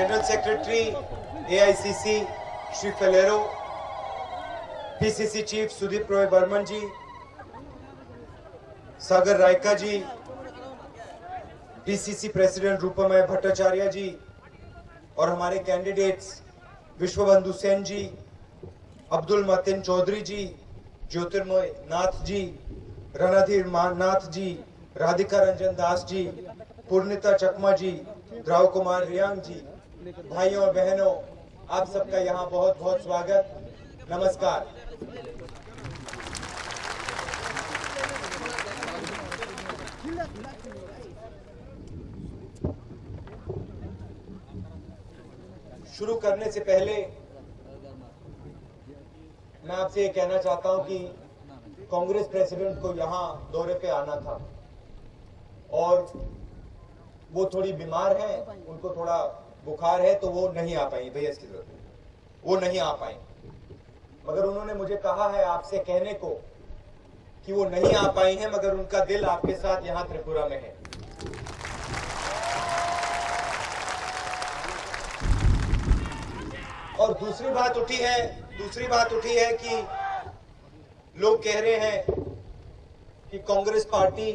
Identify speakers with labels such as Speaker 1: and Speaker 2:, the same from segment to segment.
Speaker 1: General secretary AICC Shri Faleiro, PCC chief Sudip Roy Barman ji, Sagar Raika ji, DCC president Rupmoy Bhattacharya ji और हमारे candidates Biswabandhu Sen ji, Abdul Matin Chowdhury ji, Jyotirmoy Nath जी, रणधीर नाथ जी, राधिका रंजन दास जी, पूर्णिता चकमा जी, द्राव कुमार रियांग जी, भाइयों और बहनों, आप सबका यहाँ बहुत बहुत स्वागत, नमस्कार। शुरू करने से पहले मैं आपसे ये कहना चाहता हूं कि कांग्रेस प्रेसिडेंट को यहाँ दौरे पे आना था और वो थोड़ी बीमार हैं, उनको थोड़ा बुखार है तो वो नहीं आ पाई। भैया इसकी जरूरत है, वो नहीं आ पाए, मगर उन्होंने मुझे कहा है आपसे कहने को कि वो नहीं आ पाई हैं, मगर उनका दिल आपके साथ यहाँ त्रिपुरा में है। और दूसरी बात उठी है कि लोग कह रहे हैं कि कांग्रेस पार्टी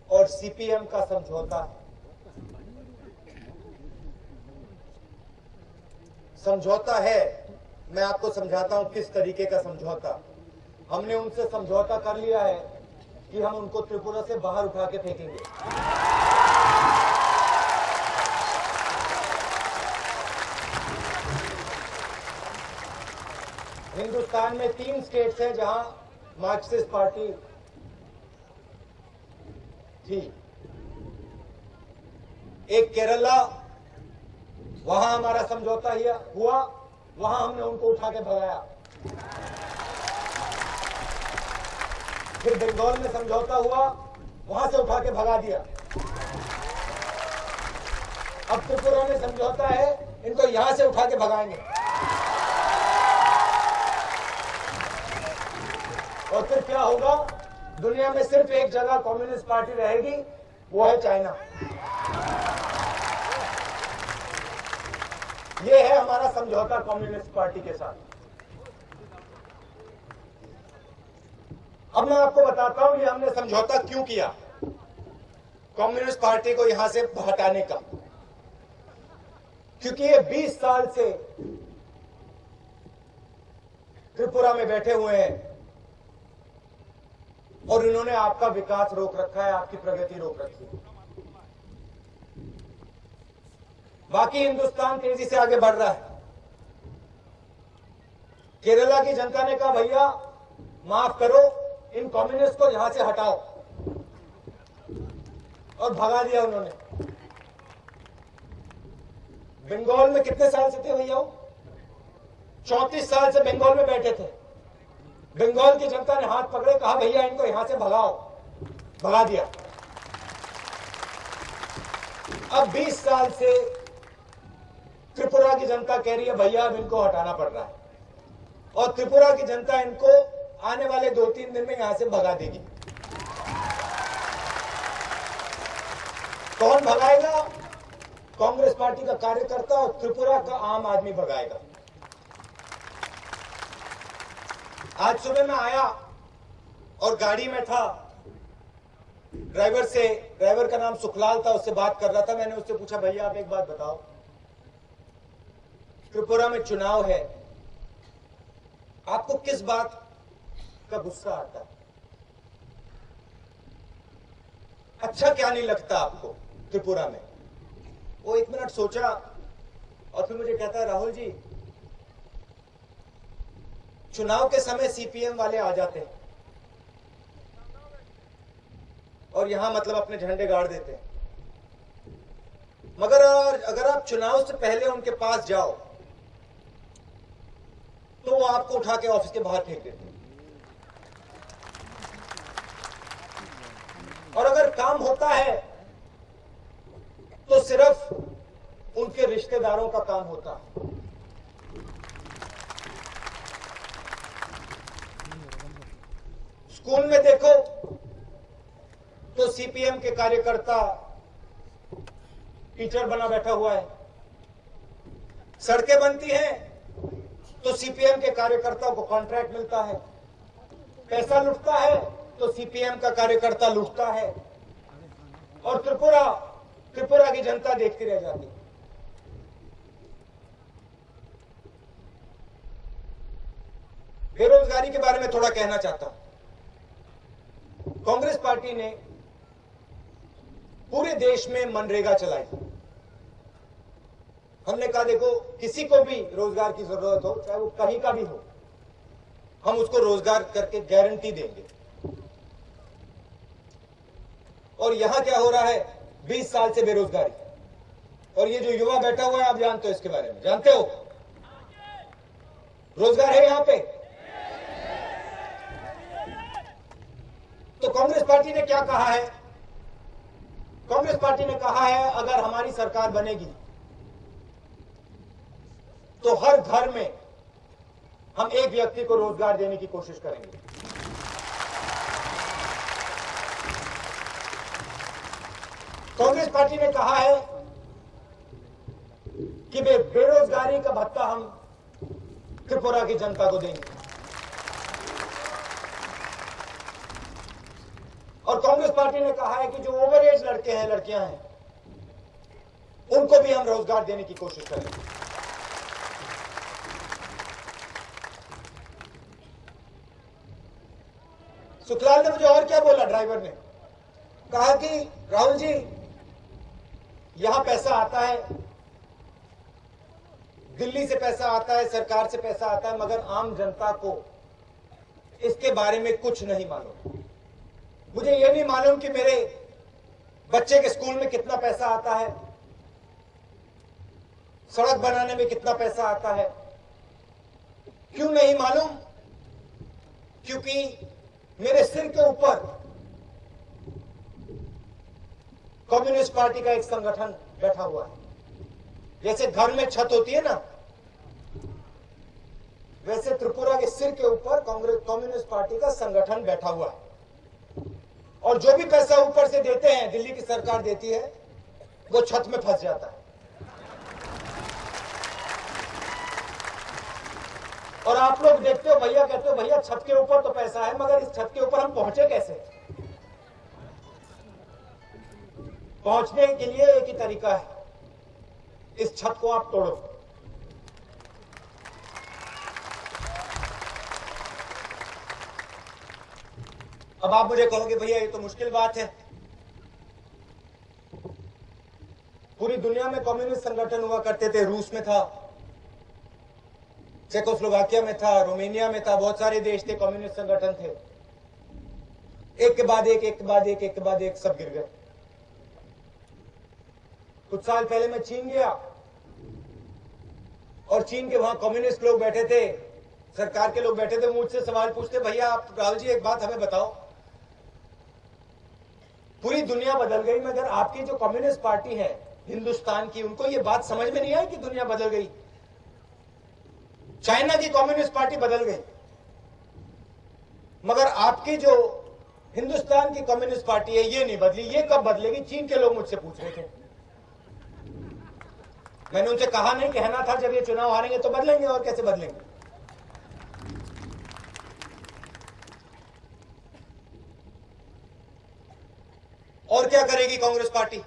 Speaker 1: और सीपीएम का समझौता है। मैं आपको समझाता हूं किस तरीके का समझौता। हमने उनसे समझौता कर लिया है कि हम उनको त्रिपुरा से बाहर उठा के फेंकेंगे। हिंदुस्तान में 3 स्टेट्स हैं जहां मार्क्सिस्ट पार्टी थी। एक केरला, वहां हमारा समझौता हुआ, वहां हमने उनको उठा के भगाया। फिर बंगाल में समझौता हुआ, वहां से उठा के भगा दिया। अब त्रिपुरा में समझौता है, इनको यहां से उठा के भगाएंगे। और फिर क्या होगा? दुनिया में सिर्फ एक जगह कम्युनिस्ट पार्टी रहेगी, वो है चाइना। ये है हमारा समझौता कम्युनिस्ट पार्टी के साथ। अब मैं आपको बताता हूं ये हमने समझौता क्यों किया कम्युनिस्ट पार्टी को यहां से हटाने का। क्योंकि ये 20 साल से त्रिपुरा में बैठे हुए हैं और इन्होंने आपका विकास रोक रखा है, आपकी प्रगति रोक रखी है। बाकी हिंदुस्तान तेजी से आगे बढ़ रहा है। केरला की जनता ने कहा भैया माफ करो, इन कम्युनिस्ट को यहां से हटाओ, और भगा दिया उन्होंने। बंगाल में कितने साल से थे भैया? 34 साल से बंगाल में बैठे थे। बंगाल की जनता ने हाथ पकड़े, कहा भैया इनको यहां से भगाओ, भगा दिया। अब 20 साल से त्रिपुरा की जनता कह रही है भैया अब इनको हटाना पड़ रहा है, और त्रिपुरा की जनता इनको आने वाले 2-3 दिन में यहां से भगा देगी। कौन भगाएगा? कांग्रेस पार्टी का कार्यकर्ता और त्रिपुरा का आम आदमी भगाएगा। आज सुबह मैं आया और गाड़ी में था, ड्राइवर का नाम सुखलाल था, उससे बात कर रहा था। मैंने उससे पूछा भैया आप एक बात बताओ, त्रिपुरा में चुनाव है, आपको किस बात का गुस्सा आता है? अच्छा क्या नहीं लगता आपको त्रिपुरा में? वो 1 मिनट सोचा और फिर मुझे कहता है राहुल जी चुनाव के समय सीपीएम वाले आ जाते हैं और यहां मतलब अपने झंडे गाड़ देते हैं, मगर अगर आप चुनाव से पहले उनके पास जाओ तो वो आपको उठा के ऑफिस के बाहर फेंक देते हैं। और अगर काम होता है तो सिर्फ उनके रिश्तेदारों का काम होता है। स्कूल में देखो तो सीपीएम के कार्यकर्ता टीचर बना बैठा हुआ है, सड़कें बनती हैं तो सीपीएम के कार्यकर्ताओं को कॉन्ट्रैक्ट मिलता है, पैसा लुटता है तो सीपीएम का कार्यकर्ता लुटता है, और त्रिपुरा की जनता देखती रह जाती है। बेरोजगारी के बारे में थोड़ा कहना चाहता हूं। कांग्रेस पार्टी ने पूरे देश में मनरेगा चलाई। हमने कहा देखो, किसी को भी रोजगार की जरूरत हो, चाहे वो कहीं का भी हो, हम उसको रोजगार करके गारंटी देंगे। और यहां क्या हो रहा है, 20 साल से बेरोजगारी, और ये जो युवा बैठा हुआ है, आप जानते हो इसके बारे में, जानते हो रोजगार है यहां पे। तो कांग्रेस पार्टी ने क्या कहा है? कांग्रेस पार्टी ने कहा है अगर हमारी सरकार बनेगी तो हर घर में हम एक व्यक्ति को रोजगार देने की कोशिश करेंगे। कांग्रेस पार्टी ने कहा है कि बेरोजगारी का भत्ता हम त्रिपुरा की जनता को देंगे। और कांग्रेस पार्टी ने कहा है कि जो ओवर एज लड़के हैं, लड़कियां हैं, उनको भी हम रोजगार देने की कोशिश करेंगे। सुखलाल ने मुझे और क्या बोला, ड्राइवर ने कहा कि राहुल जी, यहां पैसा आता है, दिल्ली से पैसा आता है, सरकार से पैसा आता है, मगर आम जनता को इसके बारे में कुछ नहीं मालूम। मुझे यह नहीं मालूम कि मेरे बच्चे के स्कूल में कितना पैसा आता है, सड़क बनाने में कितना पैसा आता है। क्यों नहीं मालूम? क्योंकि मेरे सिर के ऊपर कम्युनिस्ट पार्टी का एक संगठन बैठा हुआ है। जैसे घर में छत होती है ना, वैसे त्रिपुरा के सिर के ऊपर कम्युनिस्ट पार्टी का संगठन बैठा हुआ है। और जो भी पैसा ऊपर से देते हैं, दिल्ली की सरकार देती है, वो छत में फंस जाता है। और आप लोग देखते हो, भैया कहते हो भैया छत के ऊपर तो पैसा है, मगर इस छत के ऊपर हम पहुंचे कैसे? पहुंचने के लिए एक ही तरीका है, इस छत को आप तोड़ो। अब आप मुझे कहोगे भैया ये तो मुश्किल बात है। पूरी दुनिया में कम्युनिस्ट संगठन हुआ करते थे। रूस में था, चेकोस्लोवाकिया में था, रोमानिया में था, बहुत सारे देश थे, कम्युनिस्ट संगठन थे। एक के बाद एक, एक के बाद एक, एक के बाद एक, सब गिर गए। कुछ साल पहले मैं चीन गया और चीन के वहां कम्युनिस्ट लोग बैठे थे, सरकार के लोग बैठे थे, मुझसे सवाल पूछते, भैया आप राहुल जी एक बात हमें बताओ, पूरी दुनिया बदल गई मगर आपकी जो कम्युनिस्ट पार्टी है हिंदुस्तान की, उनको ये बात समझ में नहीं आई कि दुनिया बदल गई। चाइना की कम्युनिस्ट पार्टी बदल गई, मगर आपकी जो हिंदुस्तान की कम्युनिस्ट पार्टी है ये नहीं बदली। ये कब बदलेगी? चीन के लोग मुझसे पूछ रहे थे। मैंने उनसे कहा नहीं, कहना था जब ये चुनाव हारेंगे तो बदलेंगे, और कैसे बदलेंगे। और क्या करेगी कांग्रेस पार्टी?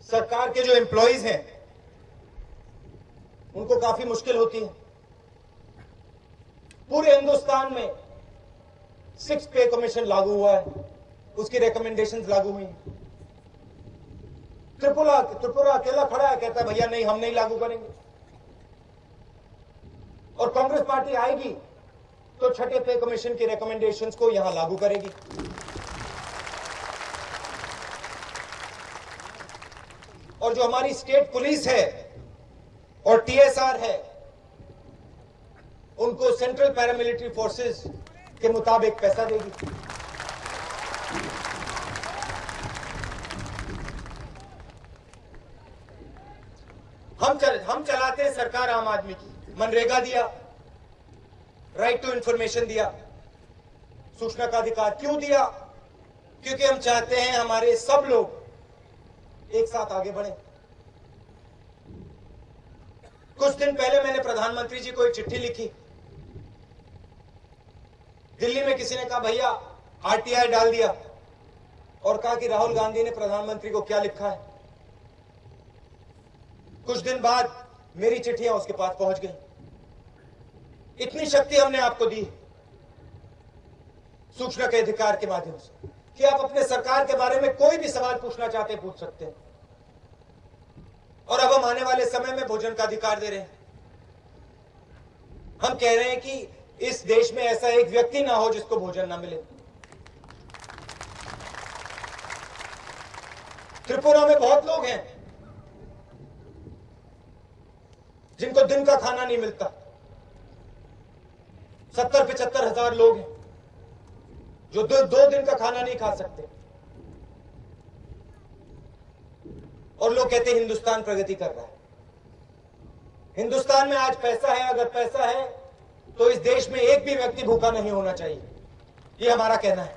Speaker 1: सरकार के जो एम्प्लॉइज हैं उनको काफी मुश्किल होती है। पूरे हिंदुस्तान में 6 पे कमीशन लागू हुआ है, उसकी रिकमेंडेशंस लागू हुई हैं। त्रिपुरा अकेला खड़ा है, कहता है भैया नहीं, हम नहीं लागू करेंगे। और कांग्रेस पार्टी आएगी तो 6 पे कमीशन की रिकमेंडेशंस को यहां लागू करेगी। और जो हमारी स्टेट पुलिस है और टीएसआर है, उनको सेंट्रल पैरामिलिट्री फोर्सेस के मुताबिक पैसा देगी। हम चलाते हैं सरकार आम आदमी की। मनरेगा दिया, राइट टू इंफॉर्मेशन दिया, सूचना का अधिकार क्यों दिया? क्योंकि हम चाहते हैं हमारे सब लोग एक साथ आगे बढ़े। कुछ दिन पहले मैंने प्रधानमंत्री जी को एक चिट्ठी लिखी। दिल्ली में किसी ने कहा भैया आरटीआई डाल दिया, और कहा कि राहुल गांधी ने प्रधानमंत्री को क्या लिखा है। कुछ दिन बाद मेरी चिट्ठियां उसके पास पहुंच गई। इतनी शक्ति हमने आपको दी सूचना के अधिकार के माध्यम से कि आप अपने सरकार के बारे में कोई भी सवाल पूछना चाहते पूछ सकते हैं। और अब हम आने वाले समय में भोजन का अधिकार दे रहे हैं। हम कह रहे हैं कि इस देश में ऐसा एक व्यक्ति ना हो जिसको भोजन ना मिले। त्रिपुरा में बहुत लोग हैं जिनको दिन का खाना नहीं मिलता। 70-75 हजार लोग हैं जो दो दिन का खाना नहीं खा सकते। और लोग कहते हैं हिंदुस्तान प्रगति कर रहा है। हिंदुस्तान में आज पैसा है, अगर पैसा है तो इस देश में एक भी व्यक्ति भूखा नहीं होना चाहिए, ये हमारा कहना है।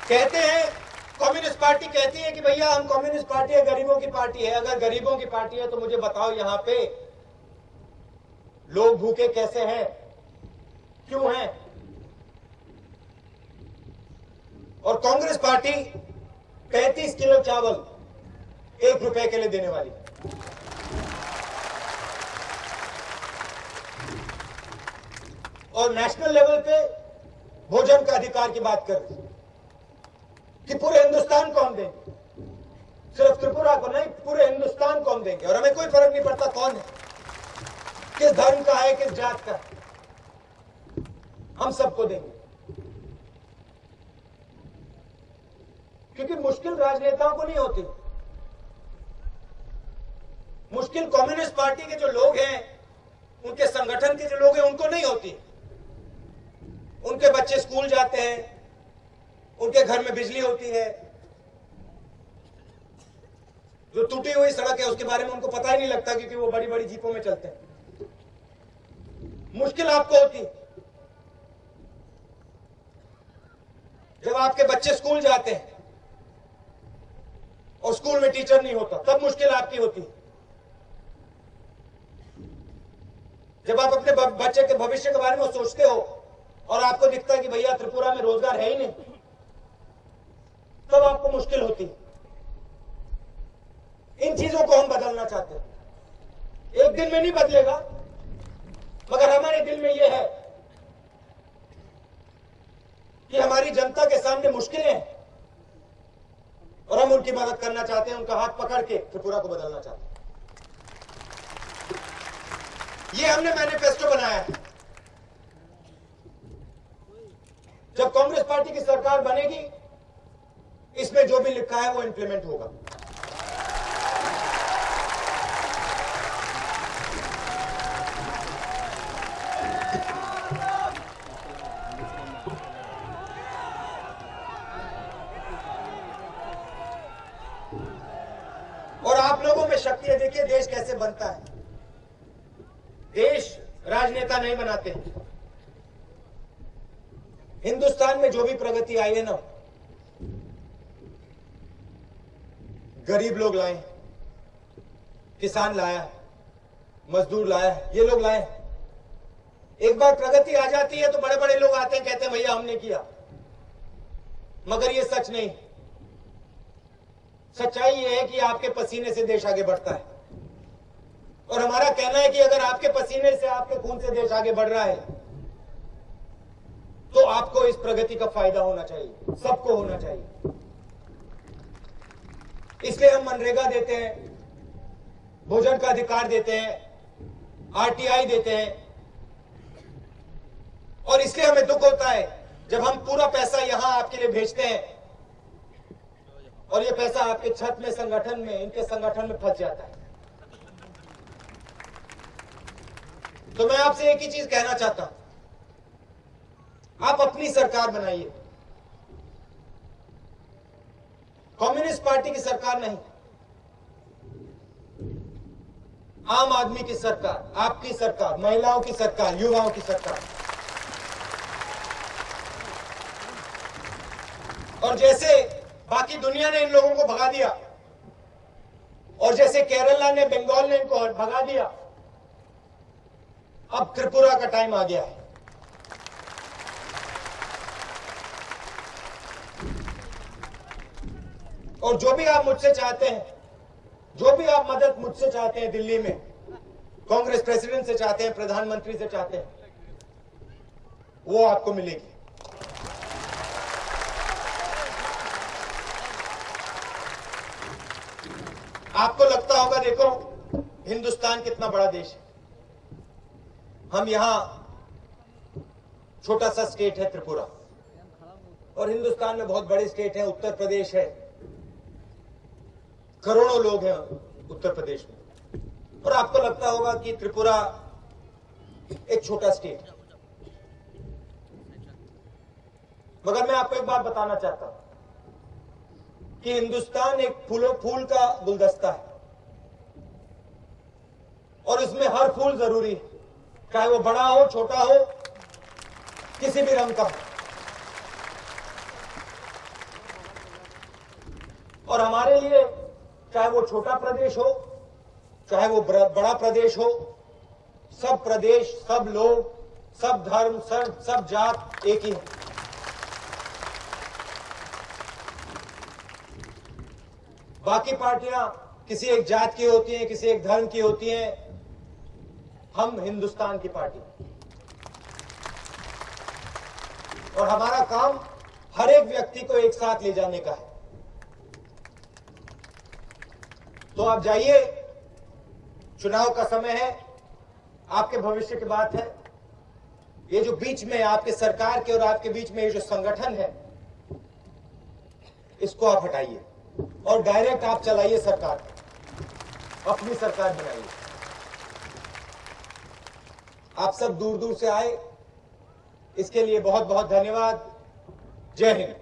Speaker 1: कहते हैं कम्युनिस्ट पार्टी कहती है कि भैया हम कम्युनिस्ट पार्टी है, गरीबों की पार्टी है। अगर गरीबों की पार्टी है तो मुझे बताओ यहां पे लोग भूखे कैसे हैं, क्यों हैं? और कांग्रेस पार्टी 35 किलो चावल 1 रुपए के लिए देने वाली। और नेशनल लेवल पे भोजन का अधिकार की बात कर रही है कि पूरे हिंदुस्तान को हम देंगे, सिर्फ त्रिपुरा को नहीं, पूरे हिंदुस्तान को हम देंगे। और हमें कोई फर्क नहीं पड़ता कौन है, किस धर्म का है, किस जात का है, हम सबको देंगे। क्योंकि मुश्किल राजनेताओं को नहीं होती, मुश्किल कम्युनिस्ट पार्टी के जो लोग हैं, उनके संगठन के जो लोग हैं, उनको नहीं होती। उनके बच्चे स्कूल जाते हैं, उनके घर में बिजली होती है, जो टूटी हुई सड़क है उसके बारे में उनको पता ही नहीं लगता क्योंकि वो बड़ी बड़ी जीपों में चलते हैं। मुश्किल आपको होती जब आपके बच्चे स्कूल जाते हैं और स्कूल में टीचर नहीं होता, तब मुश्किल आपकी होती। जब आप अपने बच्चे के भविष्य के बारे में सोचते हो और आपको दिखता है कि भैया त्रिपुरा में रोजगार है ही नहीं, तब आपको मुश्किल होती। इन चीजों को हम बदलना चाहते हैं। एक दिन में नहीं बदलेगा, मगर हमारे दिल में यह है कि हमारी जनता के सामने मुश्किलें हैं और हम उनकी मदद करना चाहते हैं, उनका हाथ पकड़ के त्रिपुरा को बदलना चाहते हैं। ये हमने मैनिफेस्टो बनाया है। जब कांग्रेस पार्टी की सरकार बनेगी, इसमें जो भी लिखा है वो इंप्लीमेंट होगा। और आप लोगों में शक्ति है। देखिए देश कैसे बनता है। देश राजनेता नहीं बनाते। हिंदुस्तान में जो भी प्रगति आई है ना, गरीब लोग लाए, किसान लाया, मजदूर लाया, ये लोग लाए। एक बार प्रगति आ जाती है तो बड़े बड़े लोग आते हैं, कहते हैं भैया हमने किया, मगर ये सच नहीं। सच्चाई ये है कि आपके पसीने से देश आगे बढ़ता है। और हमारा कहना है कि अगर आपके पसीने से, आपके खून से देश आगे बढ़ रहा है तो आपको इस प्रगति का फायदा होना चाहिए, सबको होना चाहिए। इसलिए हम मनरेगा देते हैं, भोजन का अधिकार देते हैं, आरटीआई देते हैं। और इसलिए हमें दुख होता है जब हम पूरा पैसा यहां आपके लिए भेजते हैं और ये पैसा आपके छत में, संगठन में, इनके संगठन में फंस जाता है। तो मैं आपसे एक ही चीज कहना चाहता हूं, आप अपनी सरकार बनाइए, कम्युनिस्ट पार्टी की सरकार नहीं, आम आदमी की सरकार, आपकी सरकार, महिलाओं की सरकार, युवाओं की सरकार। और जैसे बाकी दुनिया ने इन लोगों को भगा दिया और जैसे केरला ने, बंगाल ने इनको भगा दिया, अब त्रिपुरा का टाइम आ गया है। और जो भी आप मुझसे चाहते हैं, जो भी आप मदद मुझसे चाहते हैं दिल्ली में, कांग्रेस प्रेसिडेंट से चाहते हैं, प्रधानमंत्री से चाहते हैं, वो आपको मिलेगी। आपको लगता होगा देखो हिंदुस्तान कितना बड़ा देश है, हम यहां छोटा सा स्टेट है त्रिपुरा, और हिंदुस्तान में बहुत बड़े स्टेट है, उत्तर प्रदेश है, करोड़ों लोग हैं उत्तर प्रदेश में, और आपको लगता होगा कि त्रिपुरा एक छोटा स्टेट है। मगर मैं आपको एक बात बताना चाहता हूं कि हिंदुस्तान एक फूल का गुलदस्ता है, और इसमें हर फूल जरूरी है, चाहे वो बड़ा हो, छोटा हो, किसी भी रंग का हो। और हमारे लिए चाहे वो छोटा प्रदेश हो, चाहे वो बड़ा प्रदेश हो, सब प्रदेश, सब लोग, सब धर्म, सब जात एक ही है। बाकी पार्टियां किसी एक जात की होती हैं, किसी एक धर्म की होती हैं, हम हिंदुस्तान की पार्टी, और हमारा काम हर एक व्यक्ति को एक साथ ले जाने का है। तो आप जाइए, चुनाव का समय है, आपके भविष्य की बात है। ये जो बीच में आपके सरकार के और आपके बीच में ये जो संगठन है, इसको आप हटाइए और डायरेक्ट आप चलाइए सरकार, अपनी सरकार बनाइए। आप सब दूर दूर से आए, इसके लिए बहुत बहुत धन्यवाद। जय हिंद।